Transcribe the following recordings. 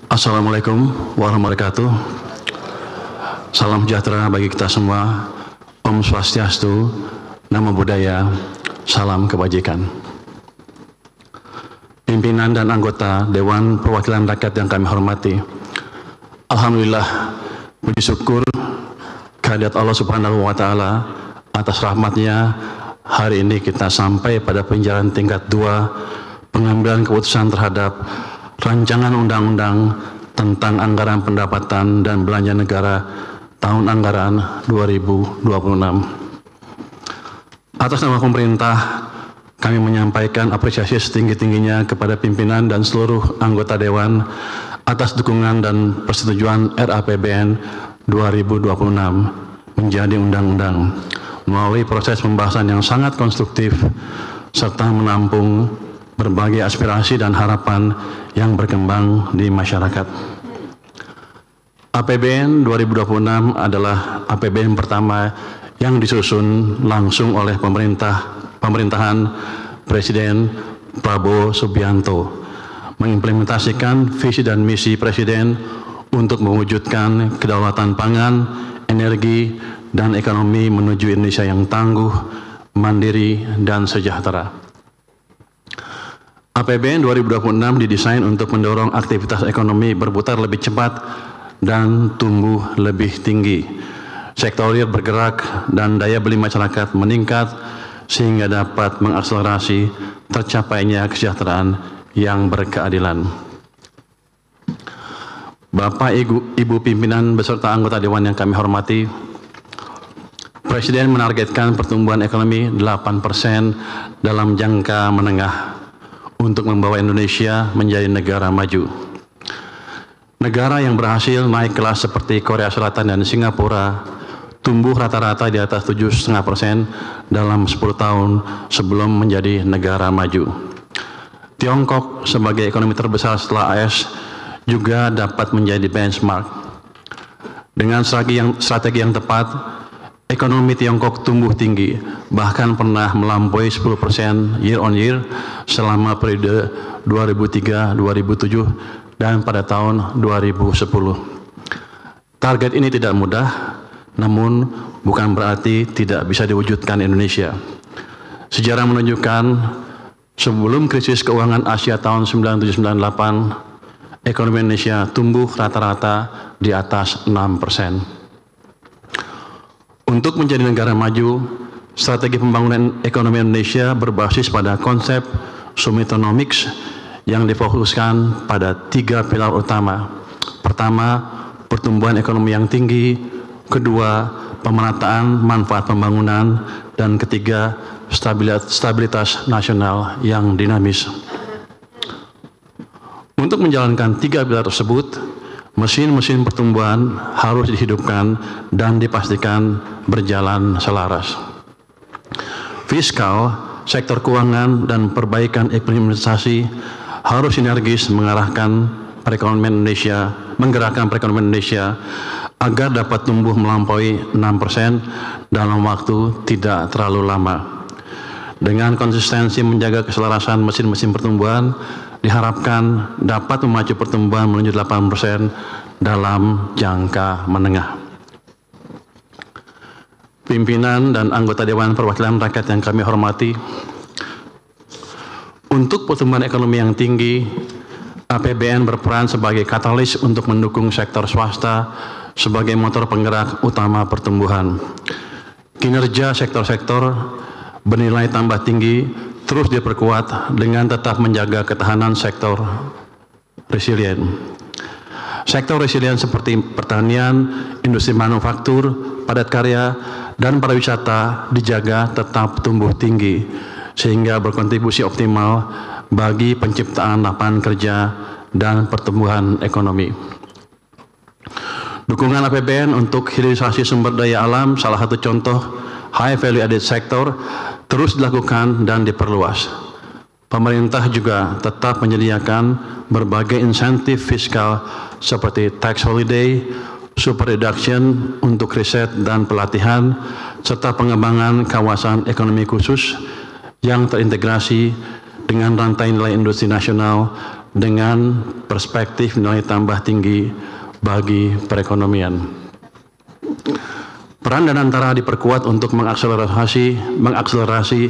Assalamualaikum warahmatullahi wabarakatuh. Salam sejahtera bagi kita semua. Om Swastiastu, Namo Buddhaya, salam kebajikan. Pimpinan dan anggota Dewan Perwakilan Rakyat yang kami hormati, alhamdulillah, puji syukur kehadirat Allah Subhanahu wa Ta'ala atas rahmatnya. Hari ini kita sampai pada penjelasan tingkat 2 pengambilan keputusan terhadap rancangan undang-undang tentang anggaran pendapatan dan belanja negara tahun anggaran 2026. Atas nama pemerintah, kami menyampaikan apresiasi setinggi-tingginya kepada pimpinan dan seluruh anggota Dewan atas dukungan dan persetujuan RAPBN 2026 menjadi undang-undang melalui proses pembahasan yang sangat konstruktif serta menampung berbagai aspirasi dan harapan yang berkembang di masyarakat. APBN 2026 adalah APBN pertama yang disusun langsung oleh pemerintahan Presiden Prabowo Subianto, mengimplementasikan visi dan misi Presiden untuk mewujudkan kedaulatan pangan, energi, dan ekonomi menuju Indonesia yang tangguh, mandiri, dan sejahtera. APBN 2026 didesain untuk mendorong aktivitas ekonomi berputar lebih cepat dan tumbuh lebih tinggi. Sektor real bergerak dan daya beli masyarakat meningkat sehingga dapat mengakselerasi tercapainya kesejahteraan yang berkeadilan. Bapak, Ibu pimpinan beserta anggota Dewan yang kami hormati, Presiden menargetkan pertumbuhan ekonomi 8% dalam jangka menengah untuk membawa Indonesia menjadi negara maju. Negara yang berhasil naik kelas seperti Korea Selatan dan Singapura tumbuh rata-rata di atas 7,5% dalam 10 tahun sebelum menjadi negara maju. Tiongkok sebagai ekonomi terbesar setelah AS juga dapat menjadi benchmark. Dengan strategi yang tepat, ekonomi Tiongkok tumbuh tinggi, bahkan pernah melampaui 10% year on year selama periode 2003-2007 dan pada tahun 2010. Target ini tidak mudah, namun bukan berarti tidak bisa diwujudkan Indonesia. Sejarah menunjukkan sebelum krisis keuangan Asia tahun 1997-98, ekonomi Indonesia tumbuh rata-rata di atas 6%. Untuk menjadi negara maju, strategi pembangunan ekonomi Indonesia berbasis pada konsep Sumitonomics yang difokuskan pada 3 pilar utama. Pertama, pertumbuhan ekonomi yang tinggi. Kedua, pemerataan manfaat pembangunan. Dan ketiga, stabilitas nasional yang dinamis. Untuk menjalankan 3 pilar tersebut, mesin-mesin pertumbuhan harus dihidupkan dan dipastikan berjalan selaras. Fiskal, sektor keuangan, dan perbaikan implementasi harus sinergis menggerakkan perekonomian Indonesia agar dapat tumbuh melampaui 6% dalam waktu tidak terlalu lama. Dengan konsistensi menjaga keselarasan mesin-mesin pertumbuhan, diharapkan dapat memacu pertumbuhan menuju 8% dalam jangka menengah. Pimpinan dan anggota Dewan Perwakilan Rakyat yang kami hormati, untuk pertumbuhan ekonomi yang tinggi, APBN berperan sebagai katalis untuk mendukung sektor swasta sebagai motor penggerak utama pertumbuhan. Kinerja sektor-sektor bernilai tambah tinggi terus diperkuat dengan tetap menjaga ketahanan sektor resilient. Sektor resilient seperti pertanian, industri manufaktur, padat karya, dan pariwisata dijaga tetap tumbuh tinggi sehingga berkontribusi optimal bagi penciptaan lapangan kerja dan pertumbuhan ekonomi. Dukungan APBN untuk hilirisasi sumber daya alam, salah satu contoh high value added sector, terus dilakukan dan diperluas. Pemerintah juga tetap menyediakan berbagai insentif fiskal seperti tax holiday, super deduction untuk riset dan pelatihan, serta pengembangan kawasan ekonomi khusus yang terintegrasi dengan rantai nilai industri nasional dengan perspektif nilai tambah tinggi bagi perekonomian. Peran Danantara diperkuat untuk mengakselerasi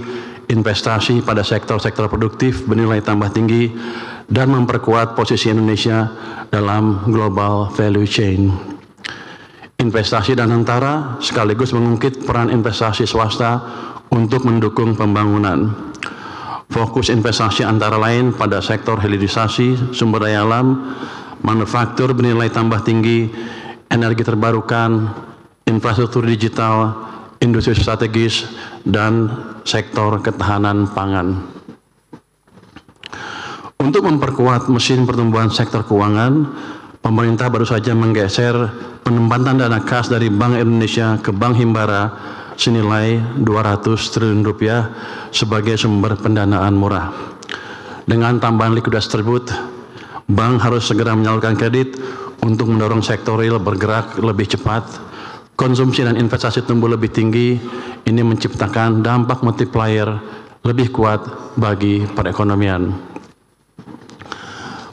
investasi pada sektor-sektor produktif bernilai tambah tinggi dan memperkuat posisi Indonesia dalam global value chain. Investasi Danantara sekaligus mengungkit peran investasi swasta untuk mendukung pembangunan. Fokus investasi antara lain pada sektor hilirisasi, sumber daya alam, manufaktur bernilai tambah tinggi, energi terbarukan, infrastruktur digital, industri strategis, dan sektor ketahanan pangan. Untuk memperkuat mesin pertumbuhan sektor keuangan, pemerintah baru saja menggeser penempatan dana kas dari Bank Indonesia ke Bank Himbara senilai 200 triliun rupiah sebagai sumber pendanaan murah. Dengan tambahan likuiditas tersebut, bank harus segera menyalurkan kredit untuk mendorong sektor real bergerak lebih cepat. Konsumsi dan investasi tumbuh lebih tinggi, ini menciptakan dampak multiplier lebih kuat bagi perekonomian.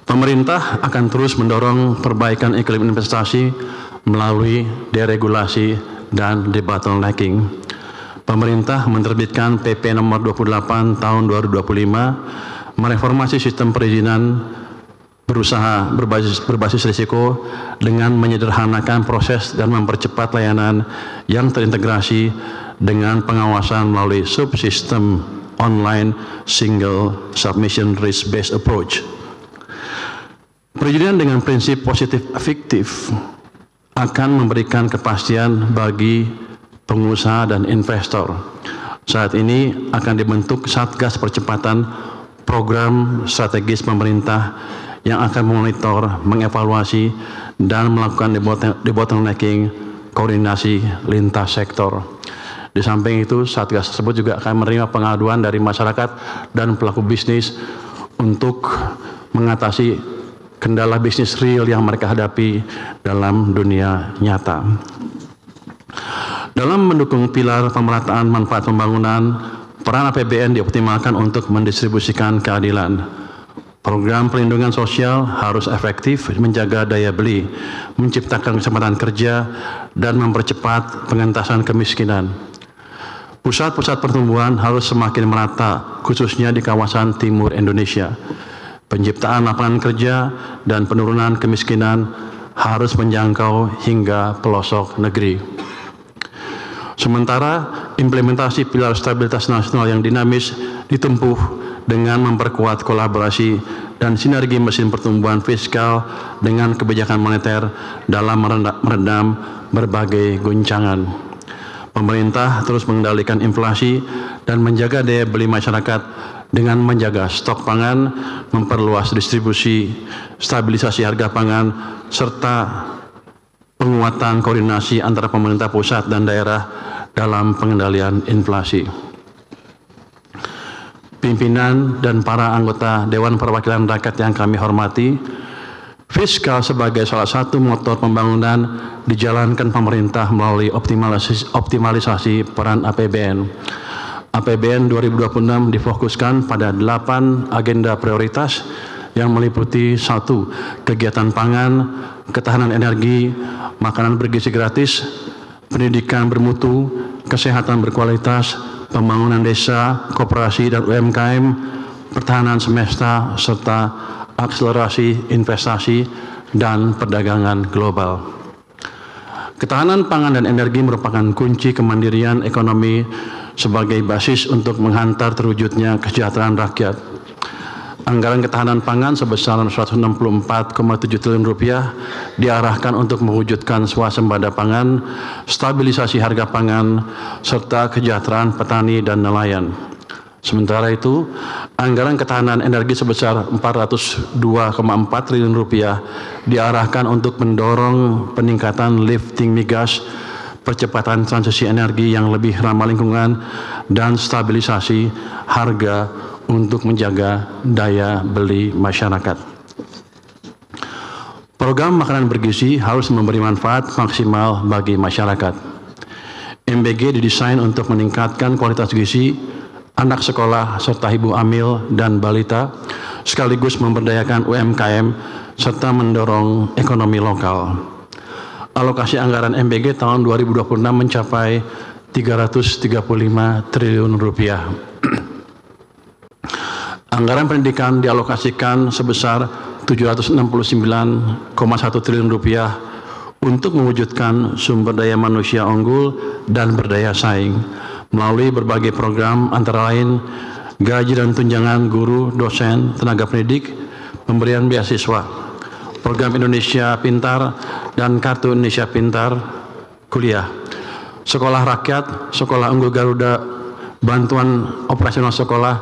Pemerintah akan terus mendorong perbaikan iklim investasi melalui deregulasi dan debottlenecking. Pemerintah menerbitkan PP nomor 28 tahun 2025 mereformasi sistem perizinan berusaha berbasis risiko dengan menyederhanakan proses dan mempercepat layanan yang terintegrasi dengan pengawasan melalui subsistem online single submission risk based approach. Perizinan dengan prinsip positif efektif akan memberikan kepastian bagi pengusaha dan investor. Saat ini akan dibentuk Satgas Percepatan Program Strategis Pemerintah yang akan memonitor, mengevaluasi, dan melakukan debottlenecking koordinasi lintas sektor. Di samping itu, Satgas tersebut juga akan menerima pengaduan dari masyarakat dan pelaku bisnis untuk mengatasi kendala bisnis real yang mereka hadapi dalam dunia nyata. Dalam mendukung pilar pemerataan manfaat pembangunan, peran APBN dioptimalkan untuk mendistribusikan keadilan. Program perlindungan sosial harus efektif menjaga daya beli, menciptakan kesempatan kerja, dan mempercepat pengentasan kemiskinan. Pusat-pusat pertumbuhan harus semakin merata, khususnya di kawasan timur Indonesia. Penciptaan lapangan kerja dan penurunan kemiskinan harus menjangkau hingga pelosok negeri. Sementara implementasi pilar stabilitas nasional yang dinamis ditempuh dengan memperkuat kolaborasi dan sinergi mesin pertumbuhan fiskal dengan kebijakan moneter dalam meredam berbagai guncangan. Pemerintah terus mengendalikan inflasi dan menjaga daya beli masyarakat dengan menjaga stok pangan, memperluas distribusi, stabilisasi harga pangan, serta penguatan koordinasi antara pemerintah pusat dan daerah dalam pengendalian inflasi. Pimpinan dan para anggota Dewan Perwakilan Rakyat yang kami hormati, fiskal sebagai salah satu motor pembangunan dijalankan pemerintah melalui optimalisasi peran APBN. APBN 2026 difokuskan pada 8 agenda prioritas yang meliputi 1. Kegiatan pangan, ketahanan energi, makanan bergizi gratis, pendidikan bermutu, kesehatan berkualitas, pembangunan desa, koperasi dan UMKM, pertahanan semesta, serta akselerasi investasi dan perdagangan global. Ketahanan pangan dan energi merupakan kunci kemandirian ekonomi sebagai basis untuk menghantar terwujudnya kesejahteraan rakyat. Anggaran ketahanan pangan sebesar 164,7 triliun rupiah diarahkan untuk mewujudkan swasembada pangan, stabilisasi harga pangan, serta kesejahteraan petani dan nelayan. Sementara itu, anggaran ketahanan energi sebesar 402,4 triliun rupiah diarahkan untuk mendorong peningkatan lifting migas, percepatan transisi energi yang lebih ramah lingkungan, dan stabilisasi harga untuk menjaga daya beli masyarakat. Program makanan bergizi harus memberi manfaat maksimal bagi masyarakat. MBG didesain untuk meningkatkan kualitas gizi anak sekolah serta ibu hamil dan balita, sekaligus memberdayakan UMKM serta mendorong ekonomi lokal. Alokasi anggaran MBG tahun 2026 mencapai 335 triliun rupiah. Anggaran pendidikan dialokasikan sebesar 769,1 triliun rupiah untuk mewujudkan sumber daya manusia unggul dan berdaya saing melalui berbagai program antara lain gaji dan tunjangan guru, dosen, tenaga pendidik, pemberian beasiswa, program Indonesia Pintar dan Kartu Indonesia Pintar kuliah, sekolah rakyat, sekolah unggul Garuda, bantuan operasional sekolah,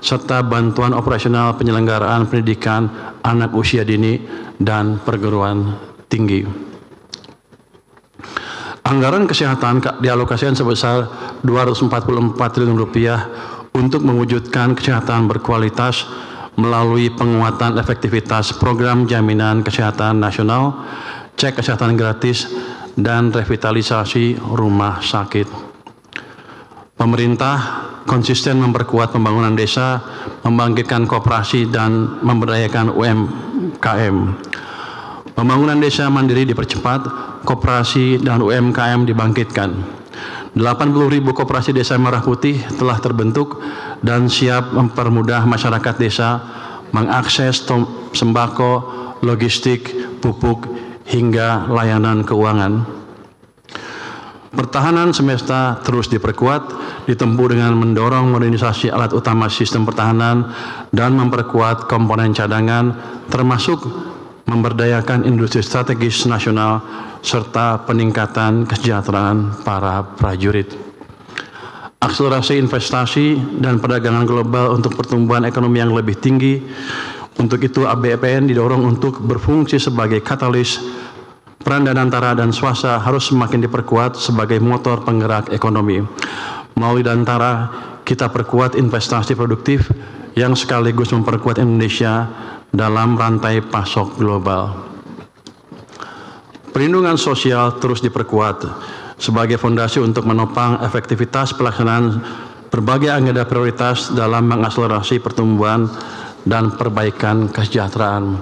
serta bantuan operasional penyelenggaraan pendidikan anak usia dini dan perguruan tinggi. Anggaran kesehatan dialokasikan sebesar 244 triliun rupiah untuk mewujudkan kesehatan berkualitas melalui penguatan efektivitas program jaminan kesehatan nasional, cek kesehatan gratis, dan revitalisasi rumah sakit. Pemerintah konsisten memperkuat pembangunan desa, membangkitkan koperasi, dan memberdayakan UMKM. Pembangunan desa mandiri dipercepat, koperasi dan UMKM dibangkitkan. 80.000 koperasi desa Merah Putih telah terbentuk dan siap mempermudah masyarakat desa mengakses sembako, logistik, pupuk, hingga layanan keuangan. Pertahanan semesta terus diperkuat, ditempuh dengan mendorong modernisasi alat utama sistem pertahanan dan memperkuat komponen cadangan, termasuk memberdayakan industri strategis nasional serta peningkatan kesejahteraan para prajurit. Akselerasi investasi dan perdagangan global untuk pertumbuhan ekonomi yang lebih tinggi. Untuk itu APBN didorong untuk berfungsi sebagai katalis. Peran Danantara dan swasta harus semakin diperkuat sebagai motor penggerak ekonomi. Melalui Danantara, kita perkuat investasi produktif yang sekaligus memperkuat Indonesia dalam rantai pasok global. Perlindungan sosial terus diperkuat sebagai fondasi untuk menopang efektivitas pelaksanaan berbagai agenda prioritas dalam mengakselerasi pertumbuhan dan perbaikan kesejahteraan.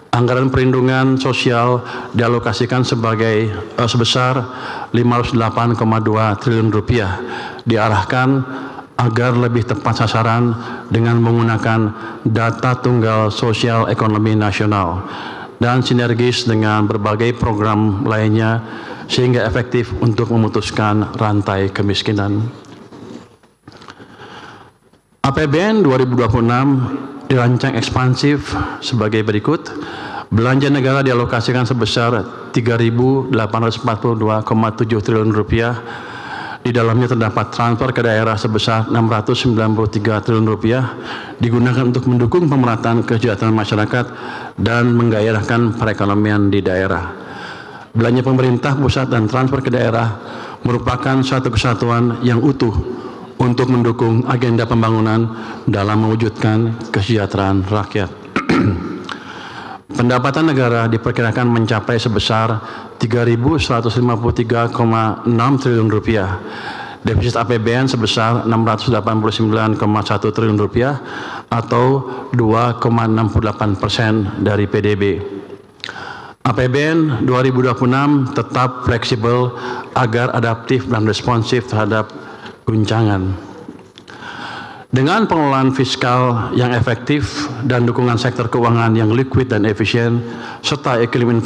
Anggaran perlindungan sosial dialokasikan sebesar 508,2 triliun rupiah, diarahkan agar lebih tepat sasaran dengan menggunakan data tunggal sosial ekonomi nasional dan sinergis dengan berbagai program lainnya sehingga efektif untuk memutuskan rantai kemiskinan. APBN 2026 dirancang ekspansif sebagai berikut. Belanja negara dialokasikan sebesar 3.842,7 triliun rupiah. Di dalamnya terdapat transfer ke daerah sebesar 693 triliun rupiah digunakan untuk mendukung pemerataan kesejahteraan masyarakat dan menggairahkan perekonomian di daerah. Belanja pemerintah pusat dan transfer ke daerah merupakan suatu kesatuan yang utuh untuk mendukung agenda pembangunan dalam mewujudkan kesejahteraan rakyat. Pendapatan negara diperkirakan mencapai sebesar 3.153,6 triliun rupiah. Defisit APBN sebesar 689,1 triliun rupiah atau 2,68% dari PDB. APBN 2026 tetap fleksibel agar adaptif dan responsif terhadap guncangan. Dengan pengelolaan fiskal yang efektif dan dukungan sektor keuangan yang liquid dan efisien, serta iklim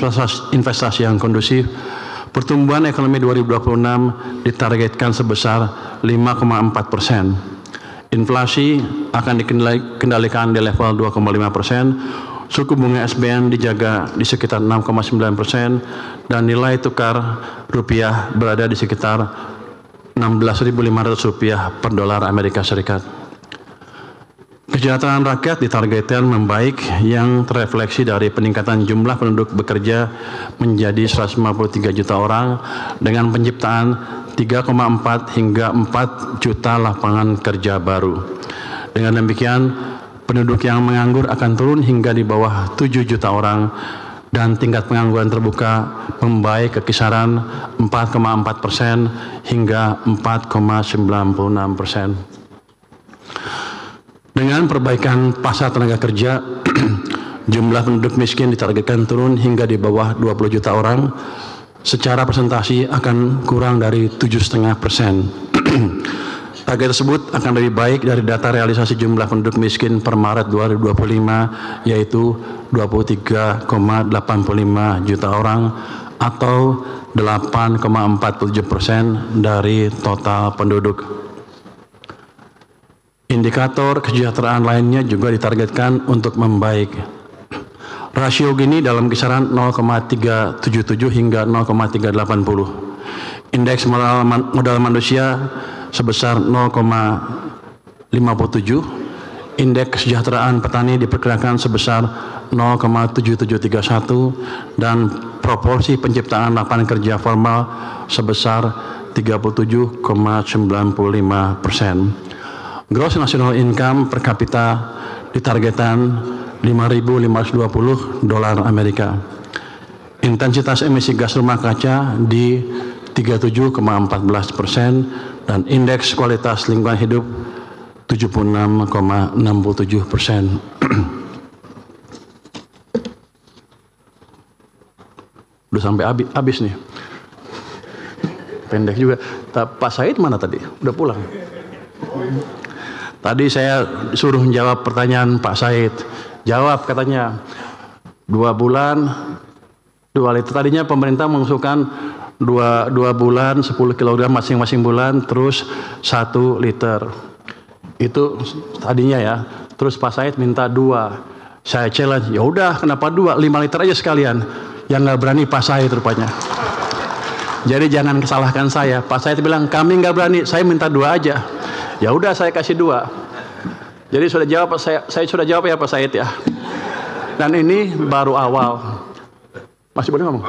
investasi yang kondusif, pertumbuhan ekonomi 2026 ditargetkan sebesar 5,4%. Inflasi akan dikendalikan di level 2,5%, suku bunga SBN dijaga di sekitar 6,9%, dan nilai tukar rupiah berada di sekitar 16.500 rupiah per dolar Amerika Serikat. Kesejahteraan rakyat ditargetkan membaik yang terefleksi dari peningkatan jumlah penduduk bekerja menjadi 153 juta orang dengan penciptaan 3,4 hingga 4 juta lapangan kerja baru. Dengan demikian, penduduk yang menganggur akan turun hingga di bawah 7 juta orang dan tingkat pengangguran terbuka membaik ke kisaran 4,4% hingga 4,96%. Dengan perbaikan pasar tenaga kerja, jumlah penduduk miskin ditargetkan turun hingga di bawah 20 juta orang. Secara presentasi akan kurang dari 7,5%. Target tersebut akan lebih baik dari data realisasi jumlah penduduk miskin per Maret 2025, yaitu 23,85 juta orang atau 8,47% dari total penduduk. Indikator kesejahteraan lainnya juga ditargetkan untuk membaik. Rasio Gini dalam kisaran 0,377 hingga 0,380. Indeks modal manusia sebesar 0,57. Indeks kesejahteraan petani diperkirakan sebesar 0,7731 dan proporsi penciptaan lapangan kerja formal sebesar 37,95%. Gross National Income per kapita ditargetkan $5.520 Amerika. Intensitas emisi gas rumah kaca di 37,14% dan indeks kualitas lingkungan hidup 76,67%. Udah sampai habis nih. Pendek juga. Pak Said mana tadi? Udah pulang. Tadi saya suruh jawab pertanyaan Pak Said. Jawab katanya 2 bulan 2 liter. Tadinya pemerintah mengusulkan 2 bulan 10 kg masing-masing bulan terus 1 liter. Itu tadinya ya. Terus Pak Said minta 2. Saya challenge, ya udah kenapa 2? 5 liter aja sekalian. Yang nggak berani Pak Said rupanya. Jadi jangan salahkan saya. Pak Said bilang kami nggak berani, saya minta 2 aja. Ya udah saya kasih 2. Jadi sudah jawab saya sudah jawab ya Pak Said ya. Dan ini baru awal. Masih boleh ngomong?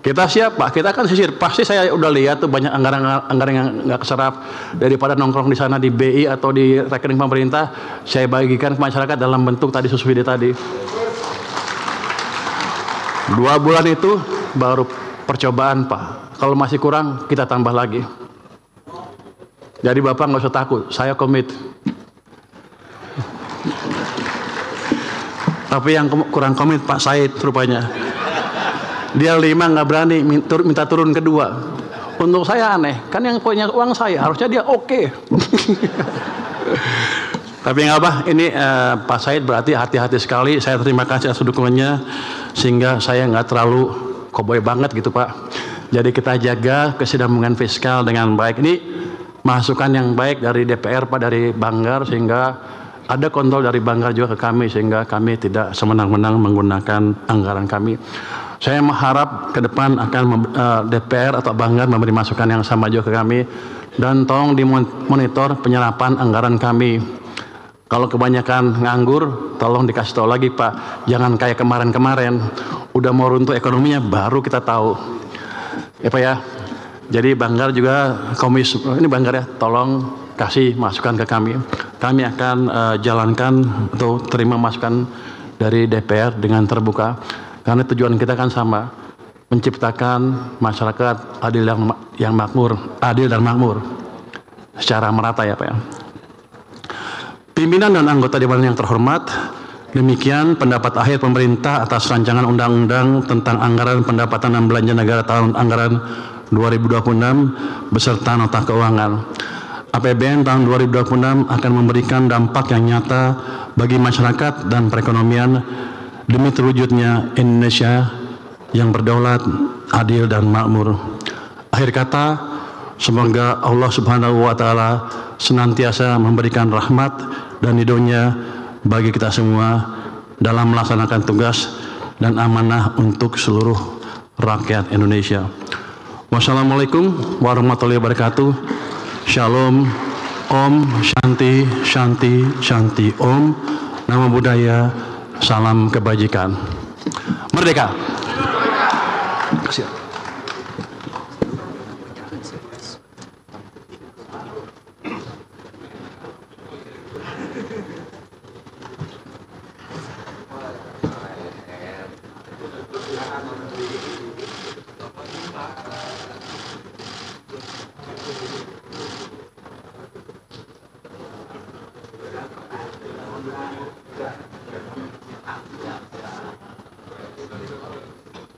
Kita siap Pak, kita akan sisir. Pasti saya udah lihat tuh banyak anggaran yang nggak keserap. Daripada nongkrong di sana di BI atau di rekening pemerintah, saya bagikan ke masyarakat dalam bentuk tadi subsidi tadi. 2 bulan itu baru percobaan Pak. Kalau masih kurang kita tambah lagi. Jadi Bapak nggak usah takut, saya komit. Tapi yang kurang komit Pak Said rupanya. Dia 5 nggak berani, minta turun ke 2. Untuk saya aneh, kan yang punya uang saya, harusnya dia oke. Tapi nggak apa, ini Pak Said berarti hati-hati sekali. Saya terima kasih atas dukungannya, sehingga saya nggak terlalu koboi banget gitu Pak. Jadi kita jaga kesinambungan fiskal dengan baik. Ini masukan yang baik dari DPR Pak, dari Banggar, sehingga ada kontrol dari Banggar juga ke kami, sehingga kami tidak semenang-menang menggunakan anggaran kami. Saya mengharap ke depan akan DPR atau Banggar memberi masukan yang sama juga ke kami, dan tolong dimonitor penyerapan anggaran kami. Kalau kebanyakan nganggur, tolong dikasih tahu lagi Pak, jangan kayak kemarin-kamarin, udah mau runtuh ekonominya baru kita tahu. Ya Pak ya. Jadi Banggar juga ini Banggar ya, tolong kasih masukan ke kami. Kami akan jalankan atau terima masukan dari DPR dengan terbuka. Karena tujuan kita kan sama, menciptakan masyarakat adil yang makmur, adil dan makmur secara merata ya Pak ya. Pimpinan dan anggota Dewan yang terhormat, demikian pendapat akhir pemerintah atas rancangan undang-undang tentang anggaran pendapatan dan belanja negara tahun anggaran 2026 beserta nota keuangan. APBN tahun 2026 akan memberikan dampak yang nyata bagi masyarakat dan perekonomian demi terwujudnya Indonesia yang berdaulat, adil dan makmur. Akhir kata, semoga Allah Subhanahu wa taala senantiasa memberikan rahmat dan ridhonya bagi kita semua dalam melaksanakan tugas dan amanah untuk seluruh rakyat Indonesia. Wassalamualaikum warahmatullahi wabarakatuh. Shalom, Om, Shanti, Shanti, Shanti, Om. Namo Buddhaya, salam kebajikan. Merdeka. Terima kasih.